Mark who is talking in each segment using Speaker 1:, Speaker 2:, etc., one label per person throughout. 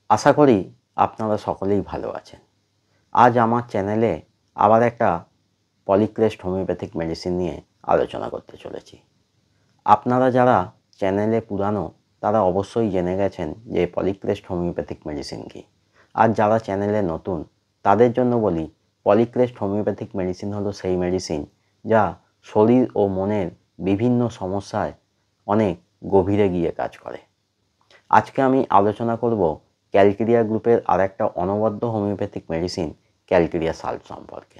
Speaker 1: আশা করি আপনারা সকলেই ভালো আছেন। আজ আমার চ্যানেলে আবার একটা পলিক্রেস্ট হোমিওপ্যাথিক মেডিসিন নিয়ে আলোচনা করতে চলেছি। আপনারা যারা চ্যানেলে পুরানো তারা অবশ্যই জেনে গেছেন যে পলিক্রেস্ট হোমিওপ্যাথিক মেডিসিন কী। আর যারা চ্যানেলে নতুন তাদের জন্য বলি, পলিক্রেস্ট হোমিওপ্যাথিক মেডিসিন হলো সেই মেডিসিন যা শরীর ও মনের বিভিন্ন সমস্যায় অনেক গভীরে গিয়ে কাজ করে। আজকে আমি আলোচনা করব ক্যালকেরিয়া গ্রুপের আরেকটা অনবদ্য হোমিওপ্যাথিক মেডিসিন ক্যালকেরিয়া সাল্ট সম্পর্কে।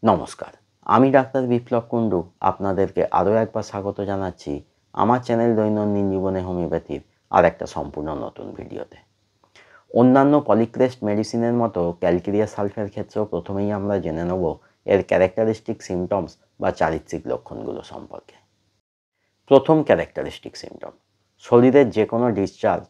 Speaker 1: নমস্কার, আমি ডাক্তার বিপ্লব কুণ্ডু আপনাদেরকে আরও একবার স্বাগত জানাচ্ছি আমার চ্যানেল দৈনন্দিন জীবনে হোমিওপ্যাথির আর একটা সম্পূর্ণ নতুন ভিডিওতে। অন্যান্য পলিক্রেস্ট মেডিসিনের মতো ক্যালকেরিয়া সাল্ফের ক্ষেত্রেও প্রথমেই আমরা জেনে নেব এর ক্যারেক্টারিস্টিক সিমটমস বা চারিত্রিক লক্ষণগুলো সম্পর্কে। প্রথম ক্যারেক্টারিস্টিক সিমটম, শরীরের যে কোনো ডিসচার্জ,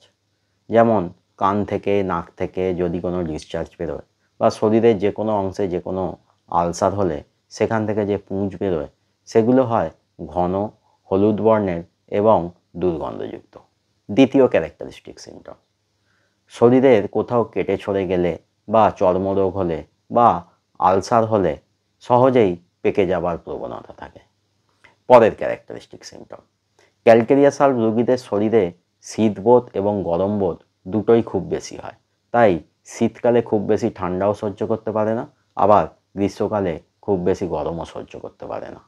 Speaker 1: যেমন কান থেকে নাক থেকে যদি কোনো ডিসচার্জ বেরোয় বা শরীরের যে কোনো অংশে যে কোনো আলসার হলে সেখান থেকে যে পুঁজ বেরোয় সেগুলো হয় ঘন হলুদ বর্ণের এবং দুর্গন্ধযুক্ত। দ্বিতীয় ক্যারেক্টারিস্টিক সিমটম, শরীরের কোথাও কেটে ছড়ে গেলে বা চর্মরোগ হলে বা আলসার হলে সহজেই পেকে যাবার প্রবণতা থাকে। পরের ক্যারেক্টারিস্টিক সিমটম, ক্যালকেরিয়া সাল্ফ রোগীদের শরীরে শীতবোধ এবং গরম বোধ দুটোই খুব বেশি হয়। তাই শীতকালে খুব বেশি ঠান্ডাও সহ্য করতে পারে না, আবার গ্রীষ্মকালে খুব বেশি গরমও সহ্য করতে পারে না।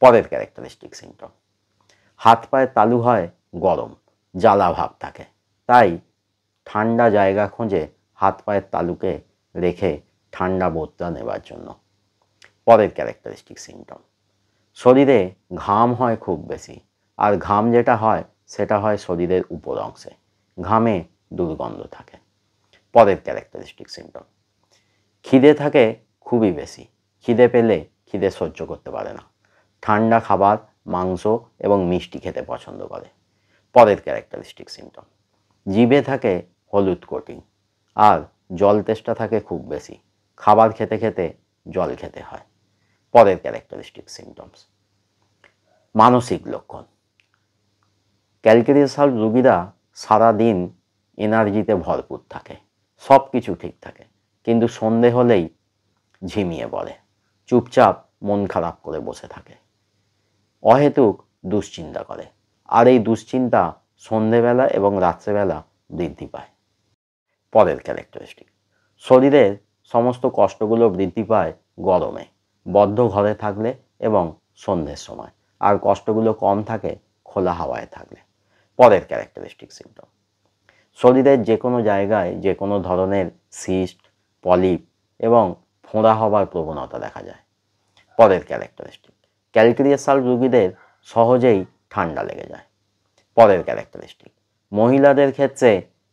Speaker 1: পরের ক্যারেক্টারিস্টিক সিমটম, হাত পায়ের তালু হয় গরম, জ্বালা ভাব থাকে, তাই ঠান্ডা জায়গা খোঁজে হাত পায়ের তালুকে রেখে ঠান্ডা বোধটা নেবার জন্য। পরের ক্যারেক্টারিস্টিক সিমটম, শরীরে ঘাম হয় খুব বেশি, আর ঘাম যেটা হয় সেটা হয় শরীরের উপর অংশে, ঘামে দুর্গন্ধ থাকে। পরের ক্যারেক্টারিস্টিক সিমটম, খিদে থাকে খুবই বেশি, খিদে পেলে খিদে সহ্য করতে পারে না, ঠান্ডা খাবার, মাংস এবং মিষ্টি খেতে পছন্দ করে। পরের ক্যারেক্টারিস্টিক সিমটম, জিভে থাকে হলুদ কোটিং, আর জল তেষ্টা থাকে খুব বেশি, খাবার খেতে খেতে জল খেতে হয়। পরের ক্যারেক্টারিস্টিক সিমটমস, মানসিক লক্ষণ, ক্যালকেরিয়া সাল্ফ রোগীরা সারাদিন এনার্জিতে ভরপুর থাকে, সব কিছু ঠিক থাকে, কিন্তু সন্ধে হলেই ঝিমিয়ে পড়ে, চুপচাপ মন খারাপ করে বসে থাকে, অহেতুক দুশ্চিন্তা করে, আর এই দুশ্চিন্তা সন্ধেবেলা এবং রাত্রেবেলা বৃদ্ধি পায়। পরের ক্যারেক্টারিস্টিক, শরীরের সমস্ত কষ্টগুলো বৃদ্ধি পায় গরমে, বদ্ধ ঘরে থাকলে এবং সন্ধ্যের সময়, আর কষ্টগুলো কম থাকে খোলা হাওয়ায় থাকলে। পরের ক্যারেক্টারিস্টিক সিমটম, শরীরের যে কোনো জায়গায় যে কোনো ধরনের সিস্ট, পলিপ এবং ফোঁড়া হবার প্রবণতা দেখা যায়। পরের ক্যারেক্টারিস্টিক, ক্যালকেরিয়া সাল্ফ রোগীদের সহজেই ঠান্ডা লেগে যায়। পরের ক্যারেক্টারিস্টিক, মহিলাদের ক্ষেত্রে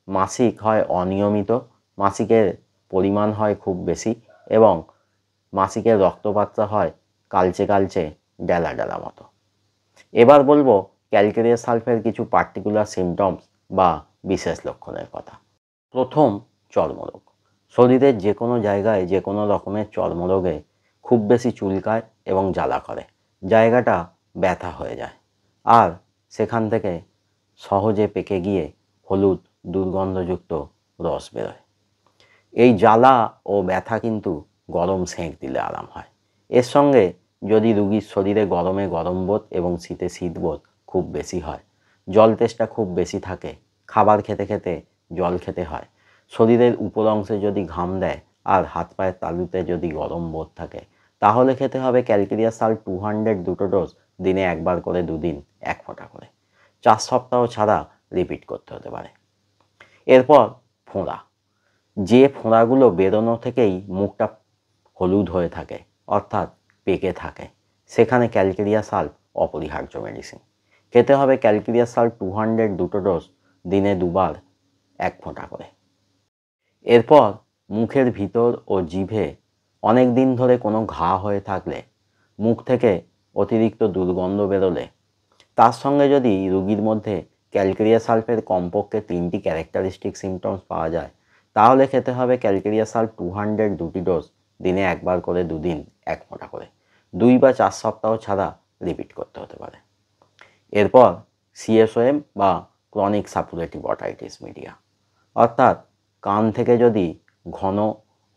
Speaker 1: মাসিক হয় অনিয়মিত, মাসিকের পরিমাণ হয় খুব বেশি এবং মাসিকের রক্তপাতটা হয় কালচে কালচে ডেলা ডেলা মতো। এবার বলবো ক্যালকেরিয়া সাল্ফের কিছু পার্টিকুলার সিমটমস বা বিশেষ লক্ষণের কথা। প্রথম, চর্মরোগ, শরীরের যে কোনো জায়গায় যে কোনো রকমের চর্মরোগে খুব বেশি চুলকায় এবং জ্বালা করে, জায়গাটা ব্যথা হয়ে যায় আর সেখান থেকে সহজে পেকে গিয়ে হলুদ দুর্গন্ধযুক্ত রস বেরোয়। এই জ্বালা ও ব্যথা কিন্তু গরম সেঁক দিলে আরাম হয়। এর সঙ্গে যদি রুগীর শরীরে গরমে গরম বোধ এবং শীতে শীতবোধ খুব বেশি হয়, জল তেষ্টা খুব বেশি থাকে, খাবার খেতে খেতে জল খেতে হয়, শরীরের উপর অংশে যদি ঘাম দেয় আর হাত পায়ের তালুতে যদি গরম বোধ থাকে, তাহলে খেতে হবে ক্যালকেরিয়া সাল্ট 200 দুটো ডোজ, দিনে একবার করে দুদিন 1 ফোঁটা করে, 4 সপ্তাহ ছাড়া রিপিট করতে হতে পারে। এরপর ফোঁড়া, যে ফোঁড়াগুলো বেরোনো থেকেই মুখটা হলুদ হয়ে থাকে অর্থাৎ পেকে থাকে, সেখানে ক্যালকেরিয়া সাল্ফ অপরিহার্য মেডিসিন। খেতে হবে ক্যালকেরিয়া সাল্ফ 200 দুটো ডোজ, দিনে 2 বার 1 ফোঁটা করে। এরপর মুখের ভিতর ও জিভে অনেক দিন ধরে কোনো ঘা হয়ে থাকলে, মুখ থেকে অতিরিক্ত দুর্গন্ধ বেরোলে, তার সঙ্গে যদি রোগীর মধ্যে ক্যালকেরিয়া সাল্ফের কমপক্ষে 3টি ক্যারেক্টারিস্টিক সিমটমস পাওয়া যায়, তাহলে খেতে হবে ক্যালকেরিয়া সাল্ফ 200 দুটি ডোজ, দিনে একবার করে দুদিন 1 ফোঁটা করে, 2 বা 4 সপ্তাহ ছাড়া রিপিট করতে হতে পারে। এরপর সিএসওএম বা ক্রনিক সাপুরেটিভ অটাইটিস মিডিয়া, অর্থাৎ কান থেকে যদি ঘন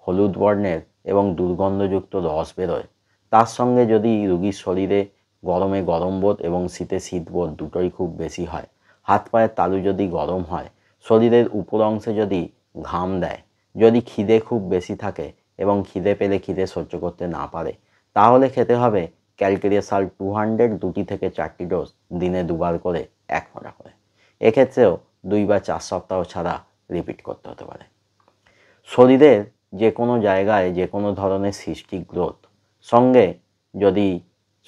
Speaker 1: হলুদ বর্ণের এবং দুর্গন্ধযুক্ত রস বেরোয়, তার সঙ্গে যদি রোগীর শরীরে গরমে গরম বোধ এবং শীতে শীত বোধ দুটোই খুব বেশি হয়, হাত পায়ের তালু যদি গরম হয়, শরীরের উপর অংশে যদি ঘাম দেয়, যদি খিদে খুব বেশি থাকে এবং খিদে পেলে খিদে সহ্য করতে না পারে, তাহলে খেতে হবে ক্যালকেরিয়া সাল্ট 200 2টি থেকে 4টি ডোজ, দিনে 2বার করে 1 ফোঁটা করে। এক্ষেত্রেও 2 বা 4 সপ্তাহ ছাড়া রিপিট করতে হতে পারে। শরীরের যে কোনো জায়গায় যে কোনো ধরনের সিস্টিক গ্রোথ সঙ্গে যদি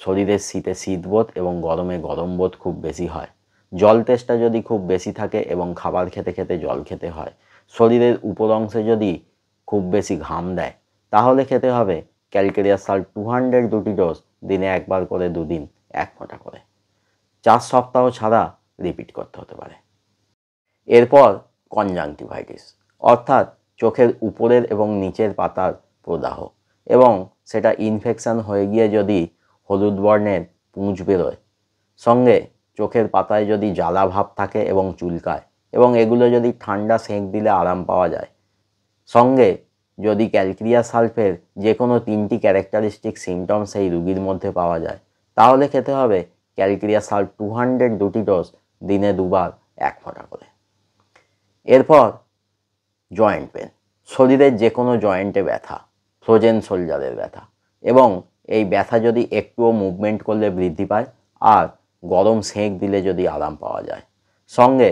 Speaker 1: শরীরের শীতে শীতবোধ এবং গরমে গরম বোধ খুব বেশি হয়, জল তেষ্টা যদি খুব বেশি থাকে এবং খাবার খেতে খেতে জল খেতে হয়, শরীরের উপর অংশে যদি খুব বেশি ঘাম দেয়, তাহলে খেতে হবে ক্যালকেরিয়া সাল্ট 200 2টি ডোজ, দিনে 1বার করে 2 দিন 1 ফোঁটা করে। 4 সপ্তাহ ছাড়া রিপিট করতে হতে পারে। এরপর কনজাংটিভাইটিস, অর্থাৎ চোখের উপরের এবং নিচের পাতার প্রদাহ, এবং সেটা ইনফেকশন হয়ে গিয়ে যদি হলুদ বর্ণের পুঁজ বেরোয়, সঙ্গে চোখের পাতায় যদি জ্বালা ভাব থাকে এবং চুলকায়, এবং এগুলো যদি ঠান্ডা সেঁক দিলে আরাম পাওয়া যায়, সঙ্গে যদি ক্যালকেরিয়া সালফের যে কোনো 3টি ক্যারেক্টারিস্টিক সিমটম সেই রোগীর মধ্যে পাওয়া যায়, তাহলে খেতে হবে ক্যালকেরিয়া সাল্ট 200 2টি ডোজ, দিনে 2বার 1 ফোঁটা করে। এরপর জয়েন্ট পেন, শরীরের যে কোনো জয়েন্টে ব্যথা, ফ্রোজেন শোল্ডারের ব্যথা, এবং এই ব্যথা যদি একটুও মুভমেন্ট করলে বৃদ্ধি পায় আর গরম সেঁক দিলে যদি আরাম পাওয়া যায়, সঙ্গে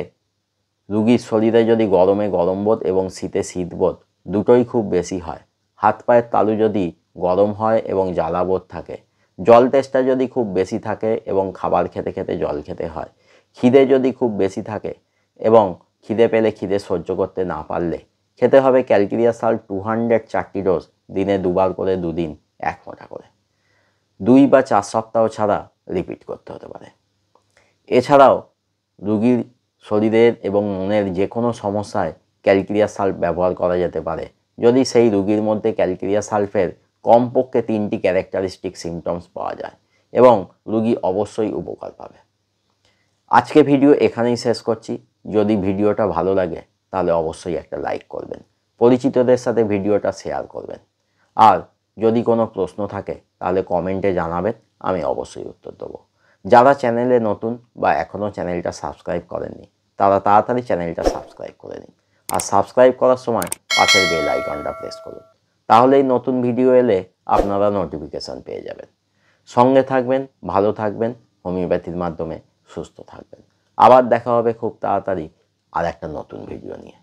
Speaker 1: রোগীর শরীরে যদি গরমে গরম বোধ এবং শীতে শীতবোধ দুটোই খুব বেশি হয়, হাত পায়ের তালু যদি গরম হয় এবং জ্বালাবোধ থাকে, জল তেষ্টা যদি খুব বেশি থাকে এবং খাবার খেতে খেতে জল খেতে হয়, খিদে যদি খুব বেশি থাকে এবং খিদে পেলে খিদে সহ্য করতে না পারলে খেতে হবে ক্যালকেরিয়া সাল্ট 200 4টি ডোজ, দিনে 2বার করে 2 দিন 1 ফোঁটা করে। 2 বা 4 সপ্তাহ ছাড়া রিপিট করতে হতে পারে। এছাড়াও রোগীর শরীরের এবং মনের যে কোনো সমস্যায় ক্যালকেরিয়া সাল্ফ ব্যবহার করা যেতে পারে, যদি সেই রোগীর মধ্যে ক্যালকেরিয়া সালফের কমপক্ষে 3টি ক্যারেক্টারিস্টিক সিমটমস পাওয়া যায়, এবং রোগী অবশ্যই উপকার পাবে। আজকে ভিডিও এখানেই শেষ করছি। যদি ভিডিওটা ভালো লাগে তাহলে অবশ্যই একটা লাইক করবেন, পরিচিতদের সাথে ভিডিওটা শেয়ার করবেন, আর যদি কোনো প্রশ্ন থাকে তাহলে কমেন্টে জানাবেন, আমি অবশ্যই উত্তর দেবো। যারা চ্যানেলে নতুন বা এখনও চ্যানেলটা সাবস্ক্রাইব করেননি, তারা তাড়াতাড়ি চ্যানেলটা সাবস্ক্রাইব করে নিন, আর সাবস্ক্রাইব করার সময় পাশের বেল আইকনটা প্রেস করুন, তাহলেই নতুন ভিডিও এলে আপনারা নোটিফিকেশান পেয়ে যাবেন। সঙ্গে থাকবেন, ভালো থাকবেন, হোমিওপ্যাথির মাধ্যমে সুস্থ থাকবেন। আবার দেখা হবে খুব তাড়াতাড়ি আর একটা নতুন ভিডিও নিয়ে।